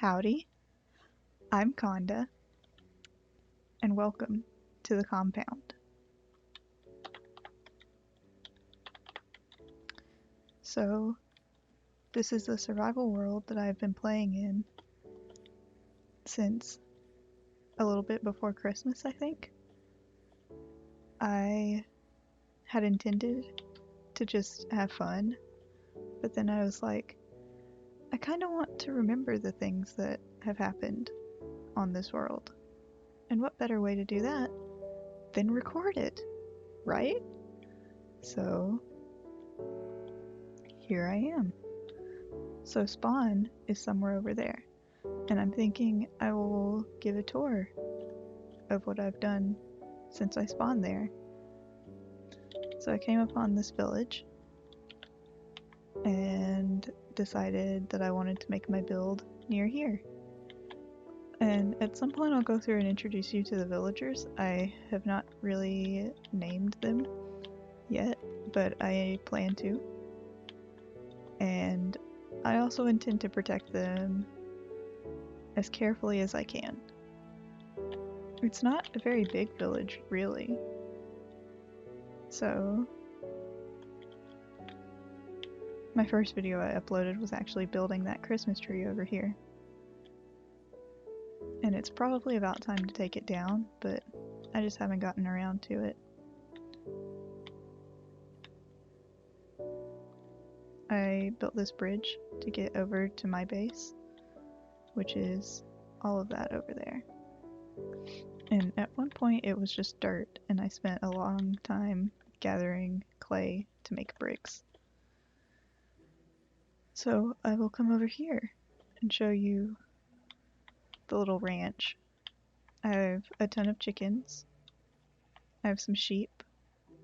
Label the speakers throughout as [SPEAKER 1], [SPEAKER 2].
[SPEAKER 1] Howdy, I'm Conda, and welcome to the compound. So, this is the survival world that I've been playing in since a little bit before Christmas, I think. I had intended to just have fun, but then I was like, I kind of want to remember the things that have happened on this world. And what better way to do that than record it, right? So, here I am. So spawn is somewhere over there, and I'm thinking I will give a tour of what I've done since I spawned there. So I came upon this village and decided that I wanted to make my build near here. And at some point I'll go through and introduce you to the villagers. I have not really named them yet, but I plan to. And I also intend to protect them as carefully as I can. It's not a very big village, really. So, my first video I uploaded was actually building that Christmas tree over here. And it's probably about time to take it down, but I just haven't gotten around to it. I built this bridge to get over to my base, which is all of that over there. And at one point it was just dirt, and I spent a long time gathering clay to make bricks. So I will come over here and show you the little ranch. I have a ton of chickens, I have some sheep,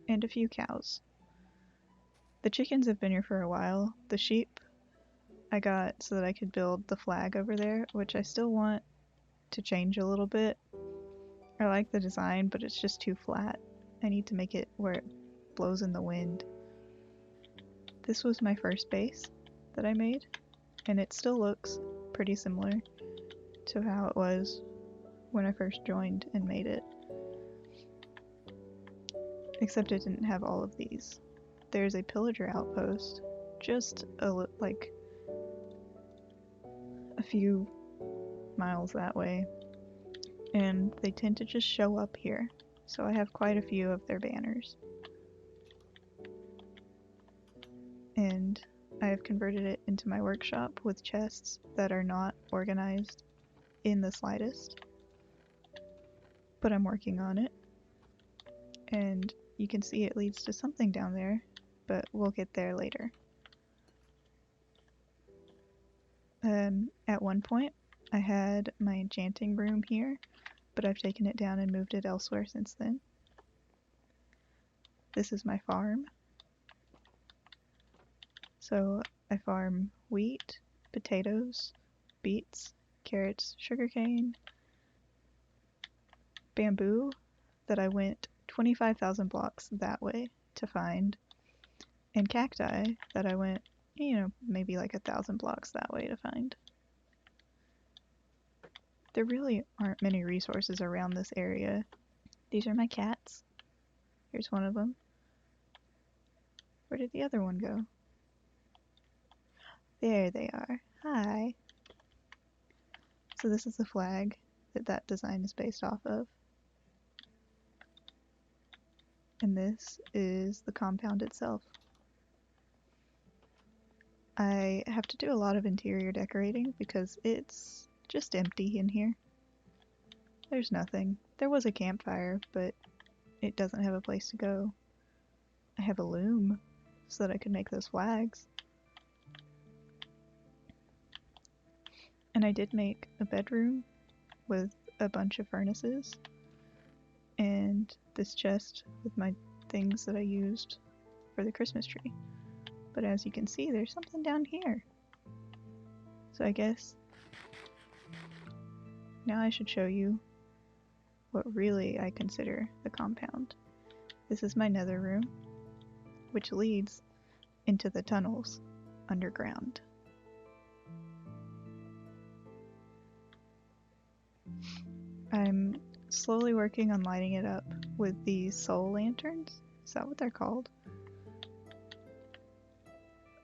[SPEAKER 1] and a few cows. The chickens have been here for a while. The sheep I got so that I could build the flag over there, which I still want to change a little bit. I like the design, but it's just too flat. I need to make it where it blows in the wind. This was my first base that I made, and it still looks pretty similar to how it was when I first joined and made it. Except it didn't have all of these. There's a pillager outpost just like a few miles that way, and they tend to just show up here, so I have quite a few of their banners. And I have converted it into my workshop with chests that are not organized in the slightest, but I'm working on it, and you can see it leads to something down there, but we'll get there later. At one point I had my enchanting room here, but I've taken it down and moved it elsewhere since then. This is my farm. So I farm wheat, potatoes, beets, carrots, sugarcane, bamboo that I went 25,000 blocks that way to find, and cacti that I went, maybe like 1,000 blocks that way to find. There really aren't many resources around this area. These are my cats. Here's one of them. Where did the other one go? There they are. Hi. So this is the flag that design is based off of. And this is the compound itself. I have to do a lot of interior decorating because it's just empty in here. There's nothing. There was a campfire, but it doesn't have a place to go. I have a loom so that I could make those flags. And I did make a bedroom with a bunch of furnaces and this chest with my things that I used for the Christmas tree. But as you can see, there's something down here. So I guess now I should show you what really I consider the compound. This is my nether room, which leads into the tunnels underground. I'm slowly working on lighting it up with these soul lanterns. Is that what they're called?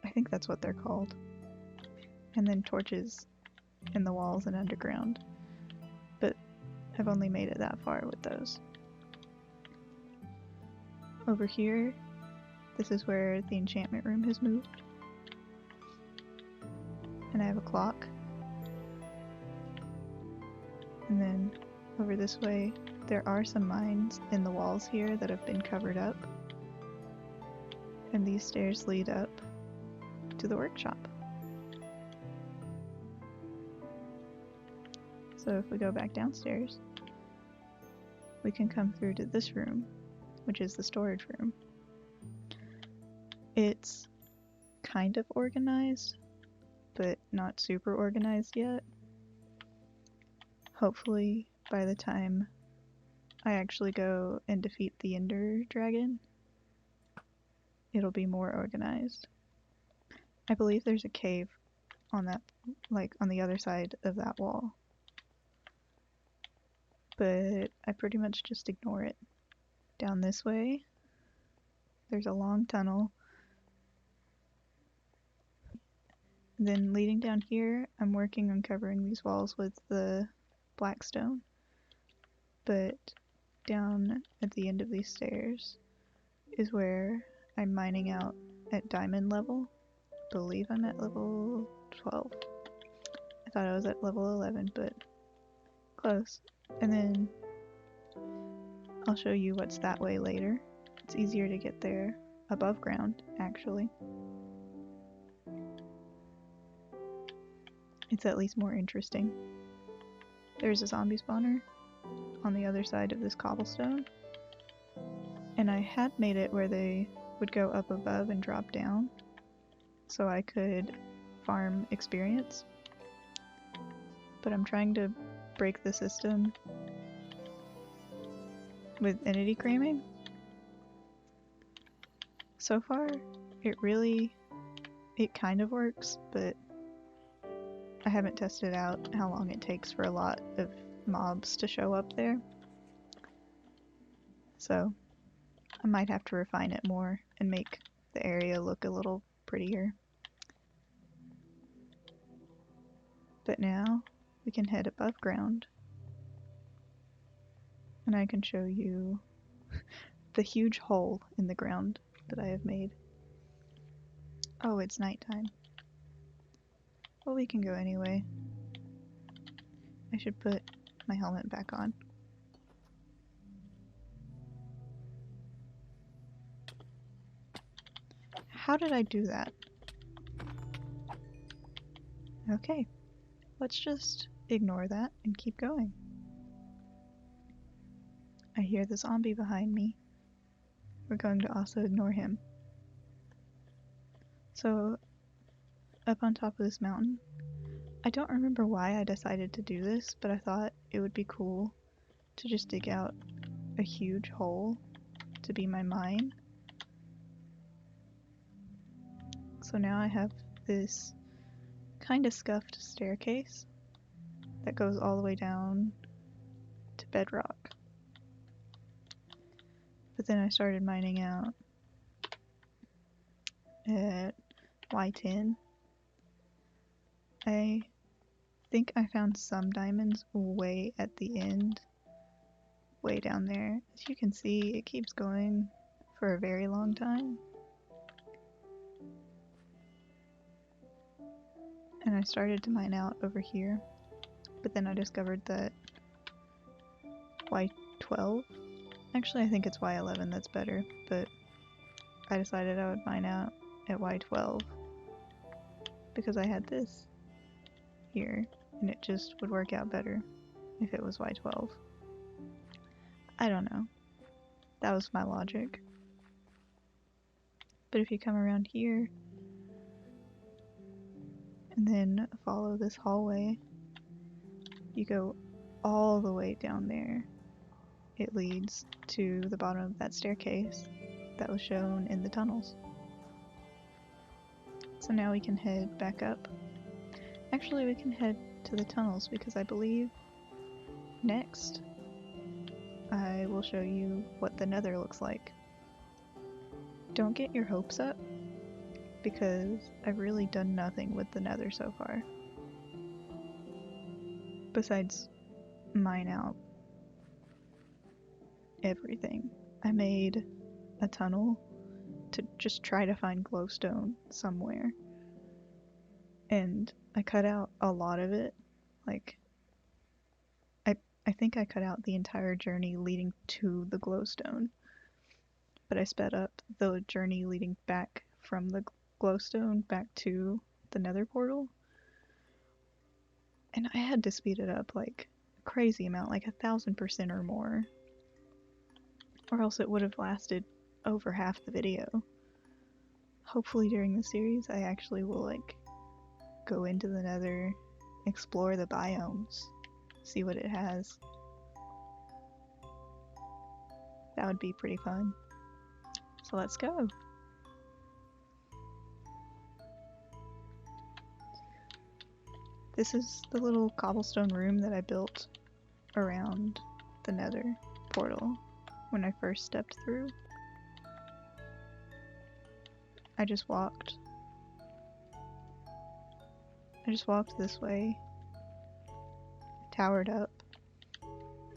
[SPEAKER 1] I think that's what they're called. And then torches in the walls and underground. But I've only made it that far with those. Over here, this is where the enchantment room has moved. And I have a clock. And then over this way, there are some mines in the walls here that have been covered up. And these stairs lead up to the workshop. So if we go back downstairs, we can come through to this room, which is the storage room. It's kind of organized, but not super organized yet. Hopefully by the time I actually go and defeat the Ender Dragon, it'll be more organized. I believe there's a cave on that, like on the other side of that wall. But I pretty much just ignore it. Down this way, there's a long tunnel. Then leading down here, I'm working on covering these walls with the black stone. But down at the end of these stairs is where I'm mining out at diamond level. I believe I'm at level 12. I thought I was at level 11, but close. And then I'll show you what's that way later. It's easier to get there above ground, actually. It's at least more interesting. There's a zombie spawner on the other side of this cobblestone. And I had made it where they would go up above and drop down, so I could farm experience. But I'm trying to break the system with entity cramming. So far, it kind of works, but I haven't tested out how long it takes for a lot of mobs to show up there. So I might have to refine it more and make the area look a little prettier. But now we can head above ground and I can show you the huge hole in the ground that I have made. Oh, it's nighttime. Well, we can go anyway. I should put my helmet back on. How did I do that? Okay, let's just ignore that and keep going. I hear the zombie behind me. We're going to also ignore him. So, up on top of this mountain, I don't remember why I decided to do this, but I thought it would be cool to just dig out a huge hole to be my mine. So now I have this kind of scuffed staircase that goes all the way down to bedrock. But then I started mining out at Y10. I think I found some diamonds way at the end, way down there. As you can see, it keeps going for a very long time. And I started to mine out over here, but then I discovered that Y12, actually I think it's Y11 that's better, but I decided I would mine out at Y12 because I had this here, and it just would work out better if it was Y12. I don't know. That was my logic. But if you come around here and then follow this hallway, you go all the way down there. It leads to the bottom of that staircase that was shown in the tunnels. So now we can head back up. Actually, we can head to the tunnels because I believe next, I will show you what the Nether looks like. Don't get your hopes up, because I've really done nothing with the Nether so far. Besides mine out everything. I made a tunnel to just try to find glowstone somewhere. And I cut out a lot of it. Like, I think I cut out the entire journey leading to the glowstone. But I sped up the journey leading back from the glowstone back to the Nether portal. And I had to speed it up like a crazy amount, like 1,000% or more. Or else it would have lasted over half the video. Hopefully during the series I actually will like go into the Nether, explore the biomes, see what it has. That would be pretty fun. So let's go. This is the little cobblestone room that I built around the Nether portal when I first stepped through. I just walked this way, towered up,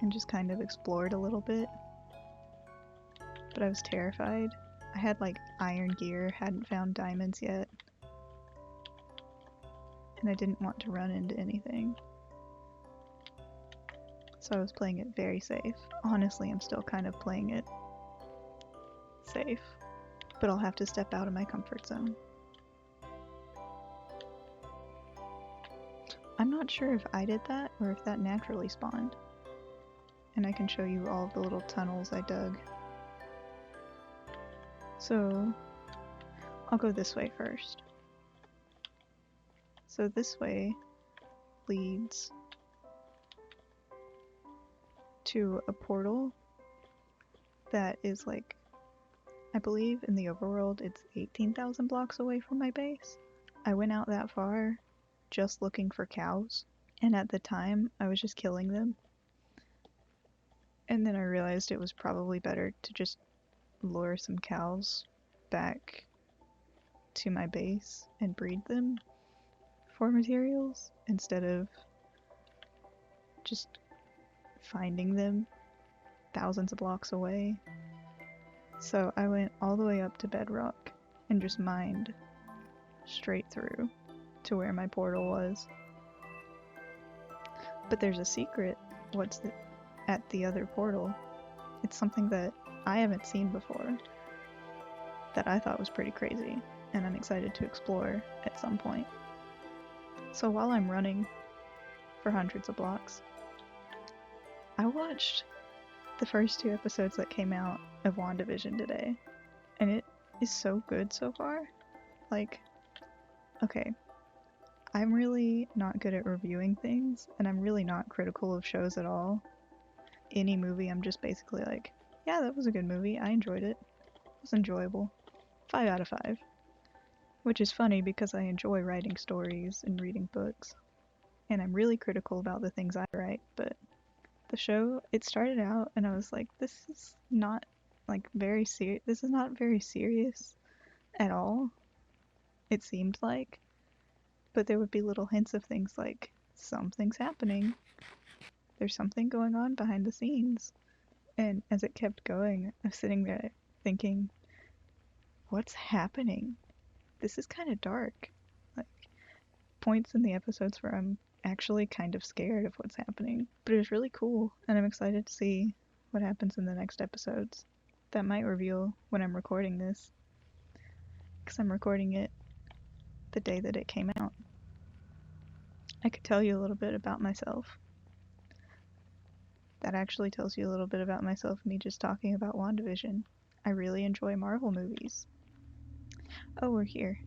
[SPEAKER 1] and just kind of explored a little bit. But I was terrified. I had like iron gear, hadn't found diamonds yet. And I didn't want to run into anything. So I was playing it very safe. Honestly, I'm still kind of playing it safe. But I'll have to step out of my comfort zone. I'm not sure if I did that or if that naturally spawned. And I can show you all of the little tunnels I dug. So I'll go this way first. So this way leads to a portal that is like, I believe in the overworld it's 18,000 blocks away from my base. I went out that far just looking for cows, and at the time I was just killing them. And then I realized it was probably better to just lure some cows back to my base and breed them for materials instead of just finding them thousands of blocks away. So I went all the way up to bedrock and just mined straight through to where my portal was. But there's a secret at the other portal. It's something that I haven't seen before that I thought was pretty crazy, and I'm excited to explore at some point. So while I'm running for hundreds of blocks, I watched the first 2 episodes that came out of WandaVision today, and it is so good so far. Like, okay, I'm really not good at reviewing things, and I'm really not critical of shows at all. Any movie, I'm just basically like, yeah, that was a good movie, I enjoyed it. It was enjoyable. 5 out of 5. Which is funny because I enjoy writing stories and reading books. And I'm really critical about the things I write, but the show, it started out and I was like, this is not like very serious. This is not very serious at all. It seemed like. But there would be little hints of things like, something's happening. There's something going on behind the scenes. And as it kept going, I was sitting there thinking, what's happening? This is kind of dark. Like, points in the episodes where I'm actually kind of scared of what's happening. But it was really cool, and I'm excited to see what happens in the next episodes. That might reveal when I'm recording this, because I'm recording it the day that it came out. I could tell you a little bit about myself. That actually tells you a little bit about myself, me just talking about WandaVision. I really enjoy Marvel movies. Oh, we're here.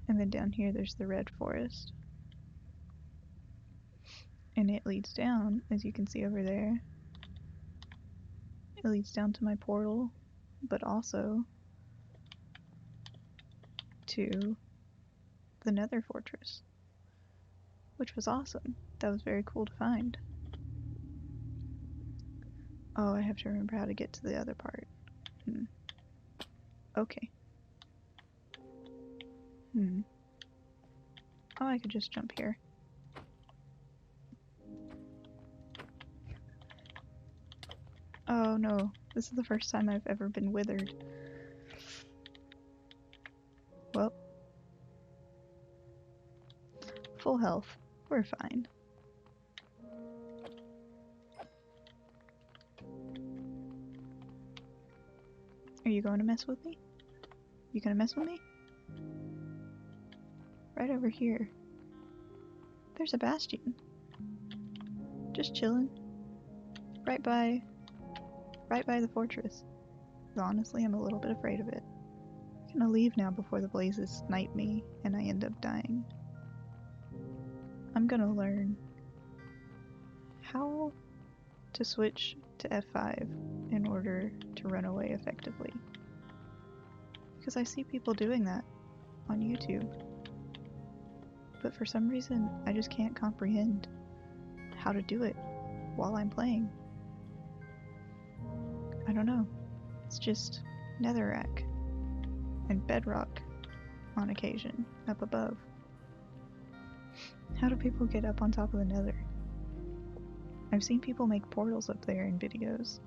[SPEAKER 1] And then down here there's the red forest. And it leads down, as you can see over there. It leads down to my portal, but also to the Nether Fortress, which was awesome. That was very cool to find. Oh, I have to remember how to get to the other part. Okay. Oh, I could just jump here. Oh no, this is the first time I've ever been withered. Well, full health. We're fine. Are you going to mess with me? You gonna mess with me? Right over here. There's a bastion. Just chilling. Right by the fortress. Honestly, I'm a little bit afraid of it. I'm gonna leave now before the blazes snipe me and I end up dying. I'm gonna learn how to switch to F5 in order to run away effectively. Because I see people doing that on YouTube. But for some reason, I just can't comprehend how to do it while I'm playing. I don't know. It's just netherrack and bedrock on occasion up above. How do people get up on top of the nether? I've seen people make portals up there in videos.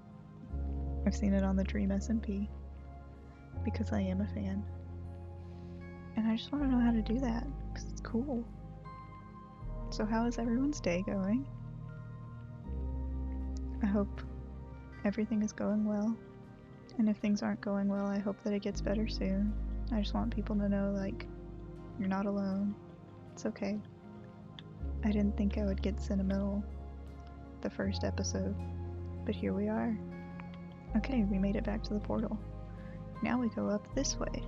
[SPEAKER 1] I've seen it on the Dream SMP because I am a fan. And I just want to know how to do that because it's cool. So how is everyone's day going? I hope everything is going well. And if things aren't going well, I hope that it gets better soon. I just want people to know, like, you're not alone. It's okay. I didn't think I would get sentimental the first episode, but here we are. Okay, we made it back to the portal. Now we go up this way.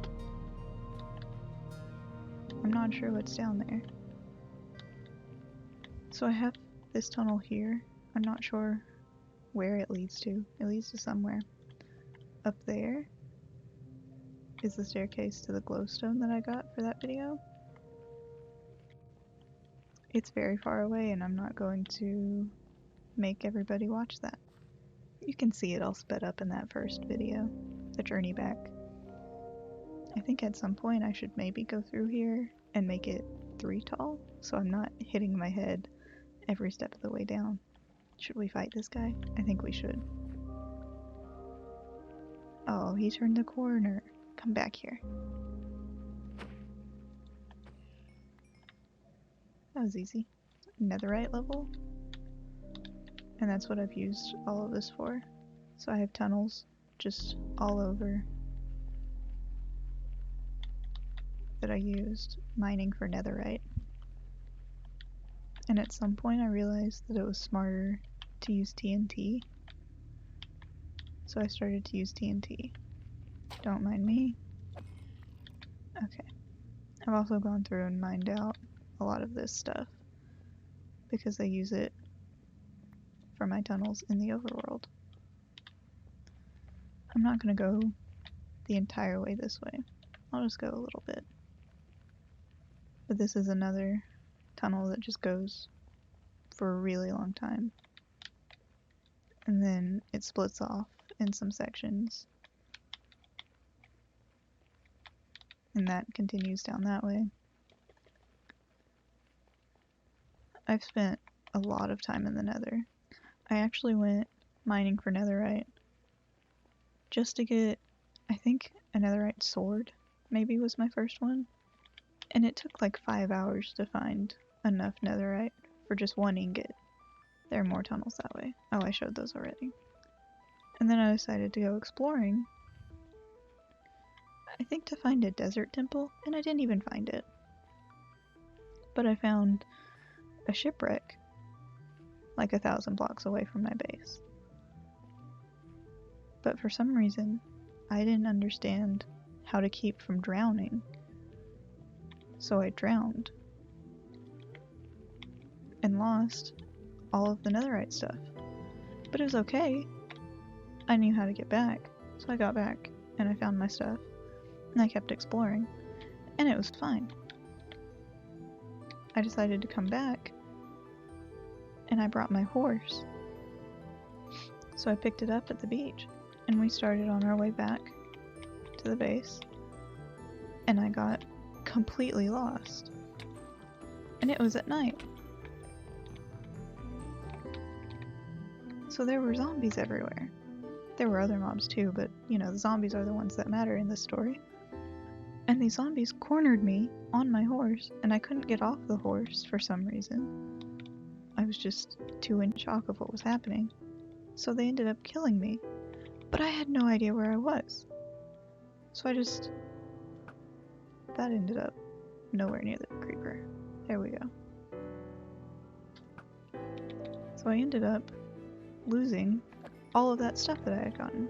[SPEAKER 1] I'm not sure what's down there. So I have this tunnel here. I'm not sure where it leads to. It leads to somewhere. Up there is the staircase to the glowstone that I got for that video. It's very far away and I'm not going to make everybody watch that. You can see it all sped up in that first video, the journey back. I think at some point I should maybe go through here and make it 3 tall, so I'm not hitting my head every step of the way down. Should we fight this guy? I think we should. Oh, he turned the corner. Come back here. That was easy. Netherite level. And that's what I've used all of this for. So I have tunnels just all over that I used mining for netherite. And at some point I realized that it was smarter to use TNT. So I started to use TNT. Don't mind me. Okay. I've also gone through and mined out a lot of this stuff because I use it for my tunnels in the overworld. I'm not gonna go the entire way this way. I'll just go a little bit. But this is another tunnel that just goes for a really long time. And then it splits off in some sections. And that continues down that way. I've spent a lot of time in the nether. I actually went mining for netherite just to get, I think, a netherite sword maybe was my first one. And it took like 5 hours to find enough netherite for just 1 ingot. There are more tunnels that way. Oh, I showed those already. And then I decided to go exploring. I think to find a desert temple, and I didn't even find it. But I found a shipwreck like 1,000 blocks away from my base. But for some reason, I didn't understand how to keep from drowning. So I drowned. And lost all of the netherite stuff. But it was okay. I knew how to get back. So I got back, and I found my stuff. And I kept exploring. And it was fine. I decided to come back. And I brought my horse. So I picked it up at the beach, and we started on our way back to the base, and I got completely lost. And it was at night. So there were zombies everywhere. There were other mobs too, but you know, the zombies are the ones that matter in this story. And these zombies cornered me on my horse, and I couldn't get off the horse for some reason. I was just too in shock of what was happening. So they ended up killing me. But I had no idea where I was. So that ended up nowhere near the creeper. There we go. So I ended up losing all of that stuff that I had gotten.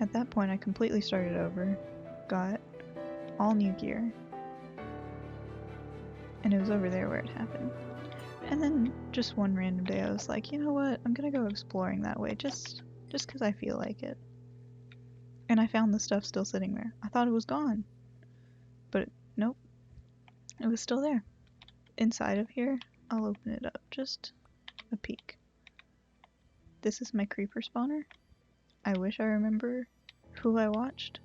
[SPEAKER 1] At that point I completely started over, got all new gear, and it was over there where it happened. And then just one random day I was like, you know what, I'm gonna go exploring that way just because I feel like it. And I found the stuff still sitting there. I thought it was gone, but nope, it was still there. Inside of here, I'll open it up, just a peek. This is my creeper spawner. I wish I remember who I watched,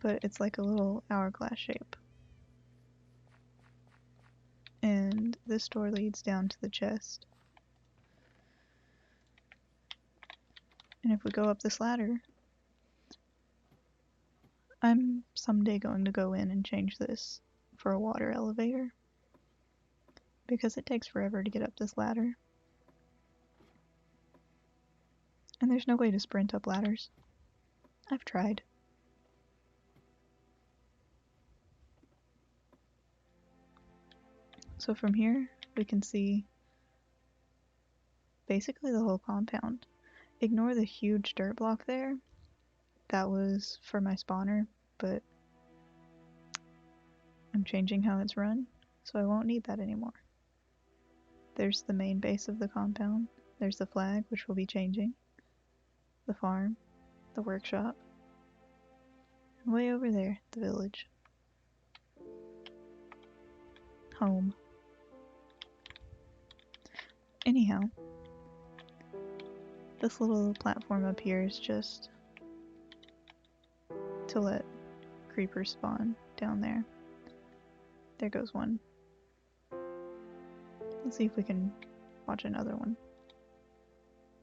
[SPEAKER 1] but it's like a little hourglass shape. And this door leads down to the chest. And if we go up this ladder, I'm someday going to go in and change this for a water elevator, because it takes forever to get up this ladder. And there's no way to sprint up ladders. I've tried. So from here, we can see basically the whole compound. Ignore the huge dirt block there. That was for my spawner, but I'm changing how it's run, so I won't need that anymore. There's the main base of the compound. There's the flag, which will be changing. The farm. The workshop. And way over there, the village. Home. Anyhow, this little platform up here is just to let creepers spawn down there. There goes one. Let's see if we can watch another one.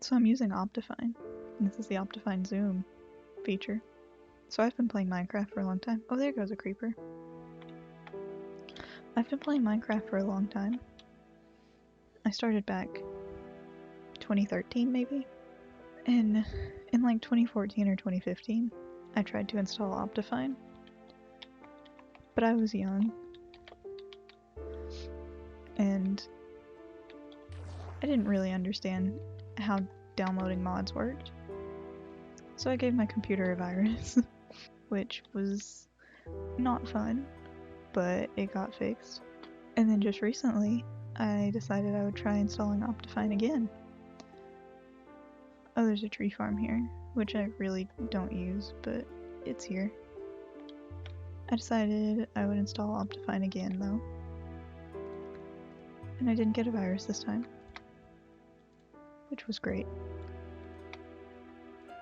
[SPEAKER 1] So I'm using Optifine, and this is the Optifine Zoom feature. So I've been playing Minecraft for a long time. Oh, there goes a creeper. I've been playing Minecraft for a long time. I started back 2013 maybe, and in like 2014 or 2015 I tried to install Optifine, but I was young and I didn't really understand how downloading mods worked, so I gave my computer a virus which was not fun, but it got fixed. And then just recently I decided I would try installing Optifine again. Oh, there's a tree farm here, which I really don't use, but it's here. I decided I would install Optifine again though. And I didn't get a virus this time, which was great.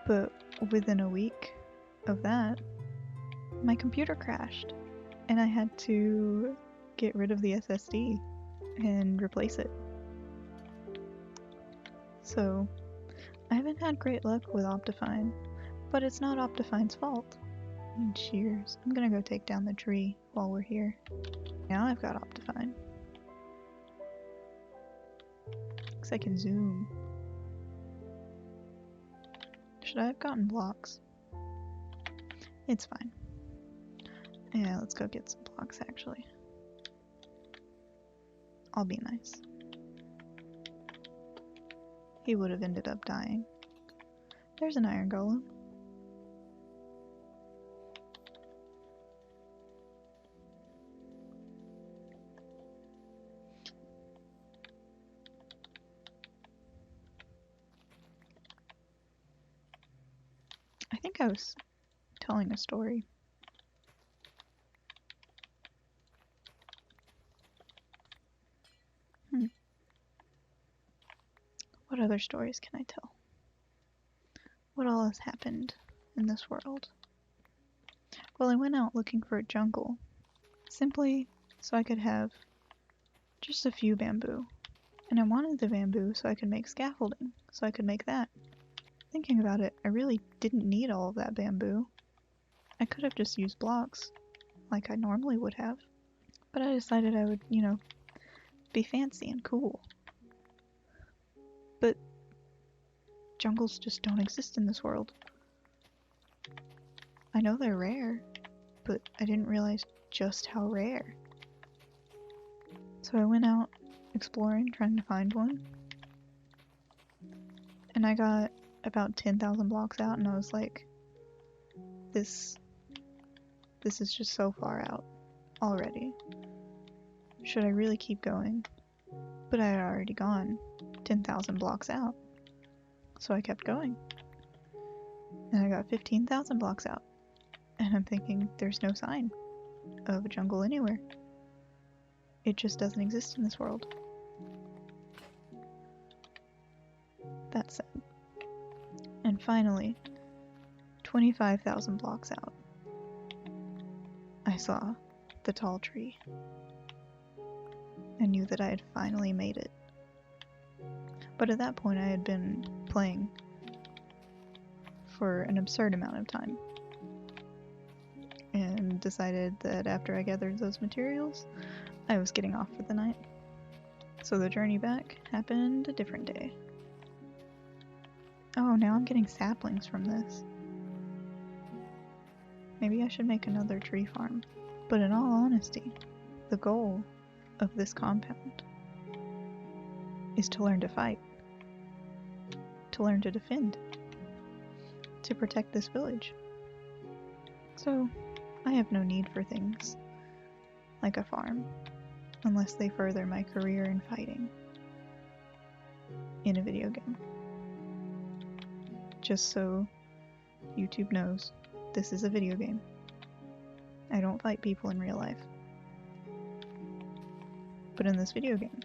[SPEAKER 1] But within a week of that, my computer crashed, and I had to get rid of the SSD and replace it. So I haven't had great luck with Optifine, but it's not Optifine's fault. And cheers. I'm gonna go take down the tree while we're here. Now I've got Optifine. Looks like I can zoom. Should I have gotten blocks? It's fine. Yeah, let's go get some blocks actually. I'll be nice. He would have ended up dying. There's an iron golem. I think I was telling a story. What What other stories can I tell? What all has happened in this world? Well, I went out looking for a jungle, simply so I could have just a few bamboo. And I wanted the bamboo so I could make scaffolding, so I could make that. Thinking about it, I really didn't need all of that bamboo. I could have just used blocks, like I normally would have. But I decided I would, be fancy and cool. But jungles just don't exist in this world. I know they're rare, but I didn't realize just how rare. So I went out exploring, trying to find one. And I got about 10,000 blocks out, and I was like, this is just so far out already. Should I really keep going? But I had already gone 10,000 blocks out. So I kept going. And I got 15,000 blocks out. And I'm thinking, there's no sign of a jungle anywhere. It just doesn't exist in this world. That's sad. And finally, 25,000 blocks out, I saw the tall tree. I knew that I had finally made it. But at that point I had been playing for an absurd amount of time. And decided that after I gathered those materials, I was getting off for the night. So the journey back happened a different day. Oh, now I'm getting saplings from this. Maybe I should make another tree farm. But in all honesty, the goal of this compound is to learn to fight. To learn to defend. To protect this village. So, I have no need for things like a farm, unless they further my career in fighting in a video game. Just so YouTube knows, this is a video game. I don't fight people in real life. But in this video game,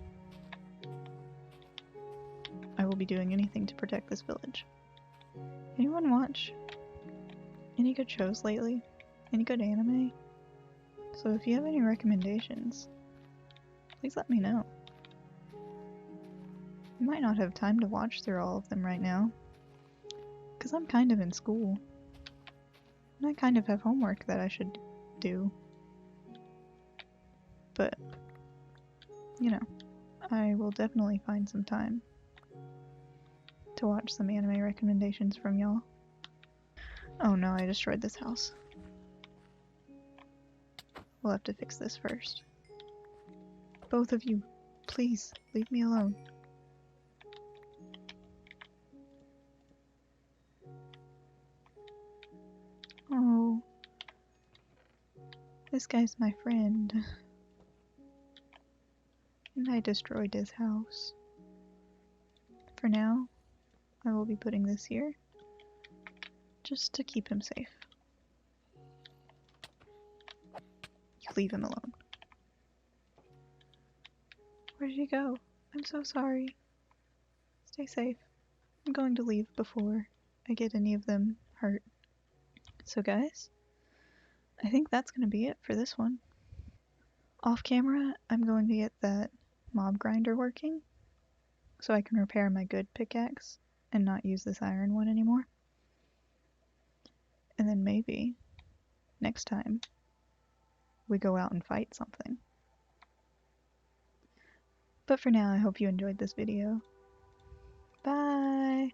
[SPEAKER 1] I will be doing anything to protect this village. Anyone watch any good shows lately? Any good anime? So if you have any recommendations, please let me know. I might not have time to watch through all of them right now, because I'm kind of in school. And I kind of have homework that I should do. But, I will definitely find some time to watch some anime recommendations from y'all. Oh no, I destroyed this house. We'll have to fix this first. Both of you, please, leave me alone. Oh, this guy's my friend. And I destroyed his house. For now, I will be putting this here, just to keep him safe. You leave him alone. Where did he go? I'm so sorry. Stay safe. I'm going to leave before I get any of them hurt. So guys, I think that's going to be it for this one. Off camera, I'm going to get that mob grinder working, so I can repair my good pickaxe and not use this iron one anymore. And then maybe, next time, we go out and fight something. But for now, I hope you enjoyed this video. Bye!